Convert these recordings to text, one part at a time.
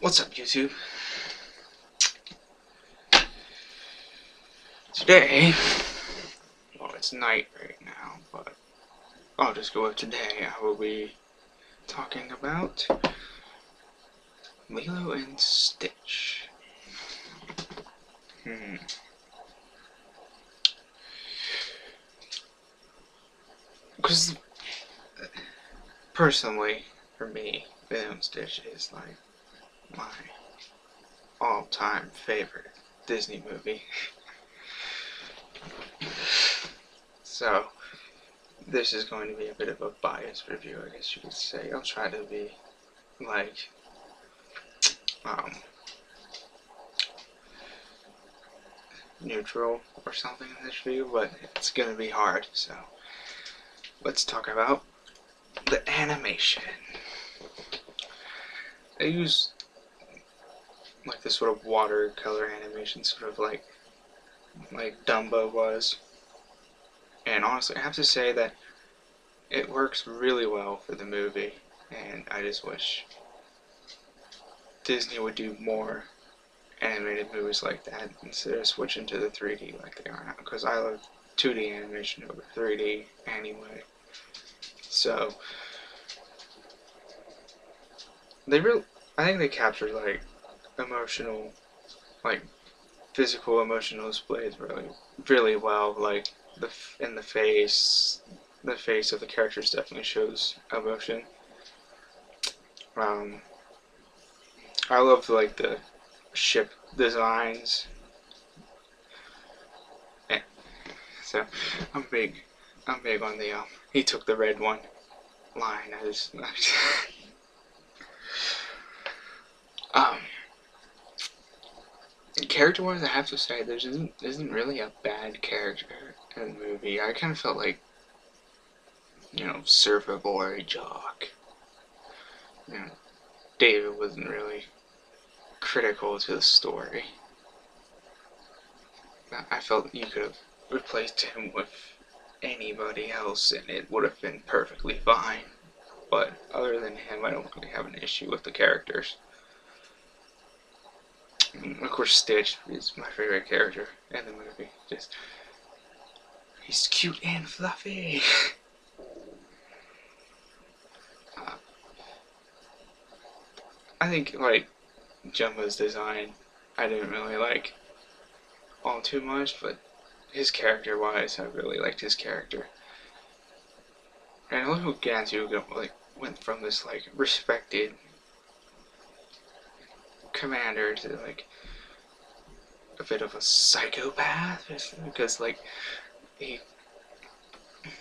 What's up, YouTube? Today, well, it's night right now, but I'll just go with today. I will be talking about Lilo and Stitch. Because, personally, for me, Lilo and Stitch is like my all-time favorite Disney movie. So, this is going to be a bit of a biased review, I guess you could say. I'll try to be, like, neutral or something in this review, but it's going to be hard, so let's talk about the animation. They use, like, this sort of watercolor animation, sort of like Dumbo was. And honestly, I have to say that it works really well for the movie, and I just wish Disney would do more animated movies like that instead of switching to the 3D like they are now, because I love 2D animation over 3D anyway. So I think they captured like emotional, like physical emotional displays really well. Like the face of the characters definitely shows emotion. I love like the ship designs. Yeah. So I'm big on the he took the red one line. Character-wise, I have to say there isn't really a bad character in the movie. I kind of felt like, Surfer Boy, Jock. David wasn't really critical to the story. I felt you could have replaced him with anybody else and it would have been perfectly fine. But other than him, I don't really have an issue with the characters. Of course, Stitch is my favorite character in the movie. He's cute and fluffy. I think, like, Jumbo's design, I didn't really like all too much, but his character-wise, I really liked his character. And I love how Gantu went from this like respected commander to like a bit of a psychopath, because like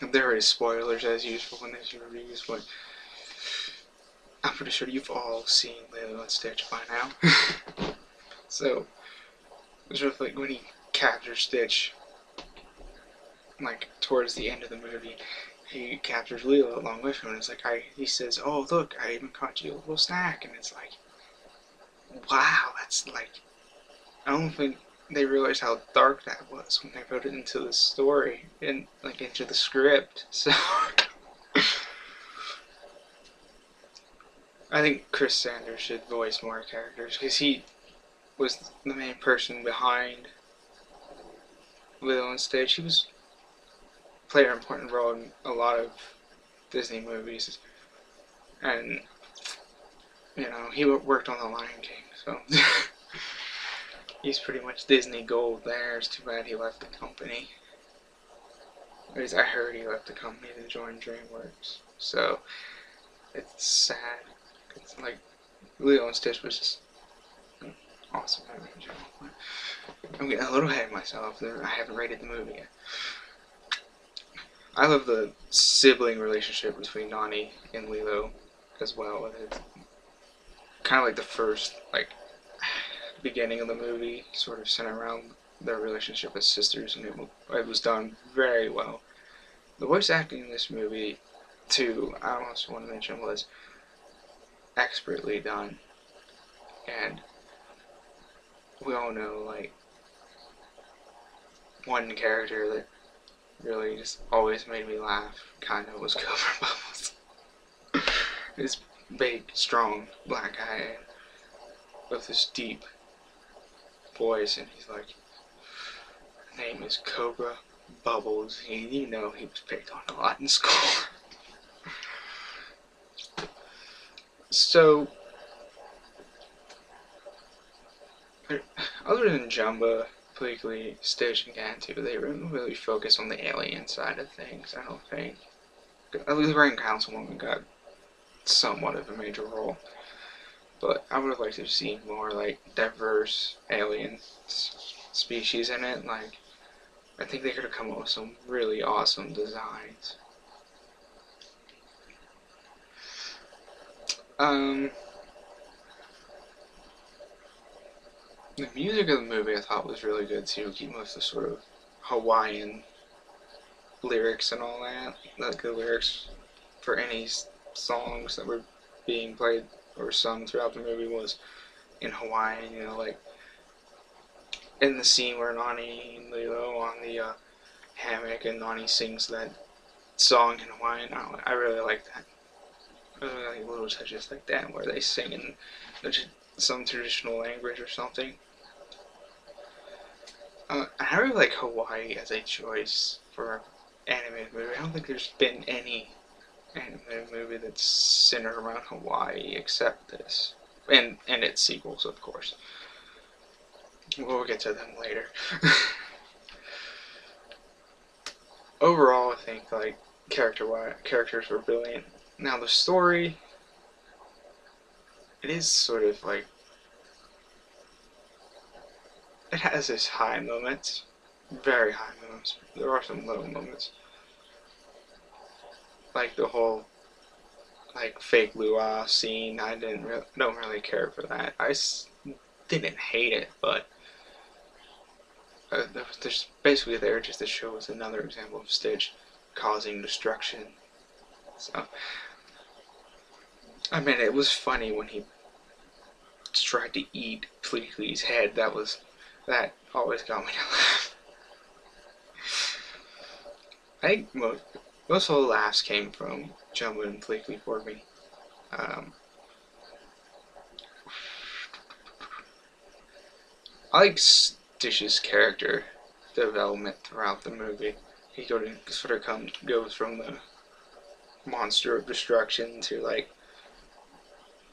there is spoilers as usual in these reviews, but I'm pretty sure you've all seen Lilo and Stitch by now. So it's sort of like when he captures Stitch, like towards the end of the movie, he captures Lilo along with him, and it's like he says, "Oh look, I even caught you a little snack," and it's like, wow, that's like, I don't think they realized how dark that was when they wrote it into the story and like into the script. So I think Chris Sanders should voice more characters because he was the main person behind Lilo and Stitch. He played an important role in a lot of Disney movies, and he worked on The Lion King, so he's pretty much Disney gold there. It's too bad he left the company. At least I heard he left the company to join DreamWorks, so it's sad. It's like Lilo and Stitch was just an awesome movie in general. I'm getting a little ahead of myself. I haven't rated the movie yet. I love the sibling relationship between Nani and Lilo as well. It's kind of like the first beginning of the movie, sort of centered around their relationship as sisters, and it was done very well. The voice acting in this movie, too, I also want to mention, was expertly done. And we all know, like, one character that really just always made me laugh, kind of, was Cobra Bubbles. This big, strong, black guy. with this deep voice, and he's like, name is Cobra Bubbles. You know he was picked on a lot in school. So, other than Jumba, Pleakley, Stitch, and Gantu, they didn't really focus on the alien side of things, I don't think. At least Grand Councilwoman got somewhat of a major role. But I would have liked to see more, like, diverse alien species in it. Like, I think they could have come up with some really awesome designs. The music of the movie I thought was really good too, keeping with the sort of Hawaiian lyrics and all that. Like the lyrics for any songs that were being played or sung throughout the movie was in Hawaiian, you know, like in the scene where Nani and Lilo on the hammock and Nani sings that song in Hawaiian. I really like that. I really like little touches like that where they sing in some traditional language or something. I really like Hawaii as a choice for an animated movie. I don't think there's been any animated movie that's centered around Hawaii except this. And its sequels, of course. We'll get to them later. Overall, I think, like, characters were brilliant. Now, the story, it is sort of, like, it has its high moments, very high moments. There are some low moments, like the whole fake luau scene. I don't really care for that. Didn't hate it, but there's basically there just to show us another example of Stitch causing destruction. So I mean, it was funny when he tried to eat Pleakley's head. That always got me to laugh. I think most of the laughs came from Jumbo and Pleakley for me. I like Stitch's character development throughout the movie. He sort of goes from the monster of destruction to like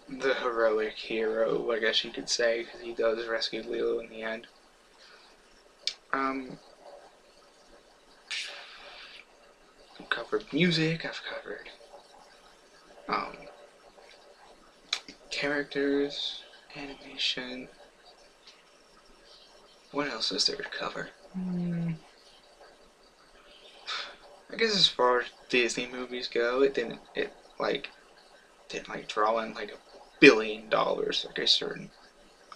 the heroic hero, I guess you could say, because he does rescue Lilo in the end. I've covered music, I've covered characters, animation. What else is there to cover? I guess as far as Disney movies go, it didn't draw in like $1 billion like a certain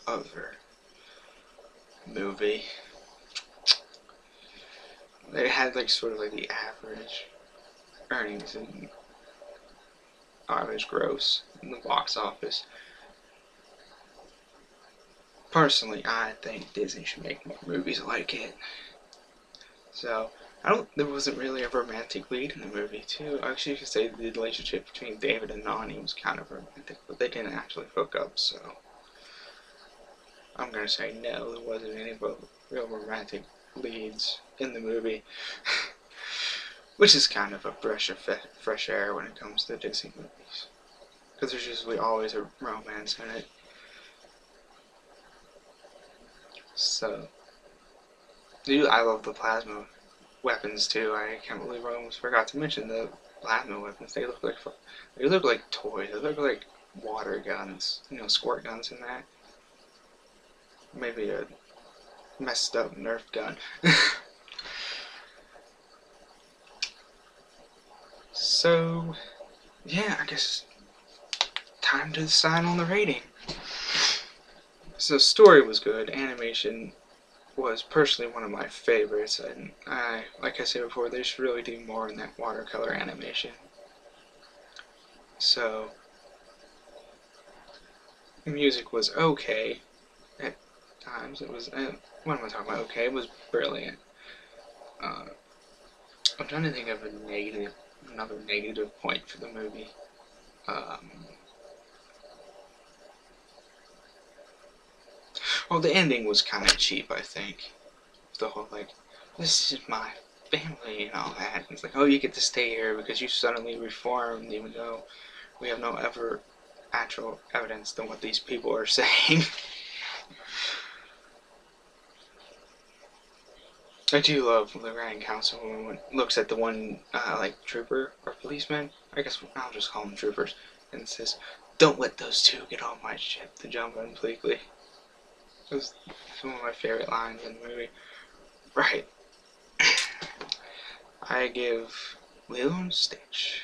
other movie. They had like sort of like the average earnings and average gross in the box office. Personally, I think Disney should make more movies like it. So, there wasn't really a romantic lead in the movie, too. Actually, you could say the relationship between David and Nani was kind of romantic, but they didn't actually hook up, so I'm gonna say no, there wasn't any real romantic leads in the movie. Which is kind of a breath of fresh air when it comes to Disney movies. Because there's usually always a romance in it. So, I love the plasma weapons too. I can't believe I almost forgot to mention the plasma weapons. They look like toys. They look like water guns. You know, squirt guns and that. Maybe a messed up Nerf gun. So, yeah, I guess time to decide on the rating. So, story was good. Animation was personally one of my favorites, and like I said before, they should really do more in that watercolor animation. So, music was okay at times. It was, what am I talking about? Okay, it was brilliant. I'm trying to think of another negative point for the movie. Well, the ending was kind of cheap, I think. The whole, like, this is my family and all that. It's like, oh, you get to stay here because you suddenly reformed, even though we have no actual evidence than what these people are saying. I do love when the Grand Council looks at the one, like, trooper or policeman. I guess I'll just call them troopers. And says, don't let those two get on my ship to jump in completely. It was one of my favorite lines in the movie. Right. I give Lilo and Stitch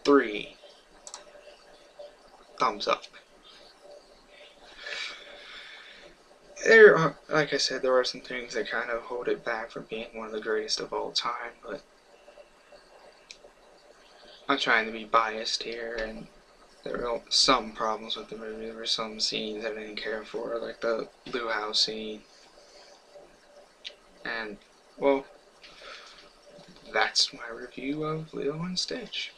3 thumbs up. There are, like I said, there are some things that kind of hold it back from being one of the greatest of all time, but I'm trying to be biased here, and there are some problems with the movie. There were some scenes I didn't care for, like the luau scene. And, well, that's my review of Lilo and Stitch.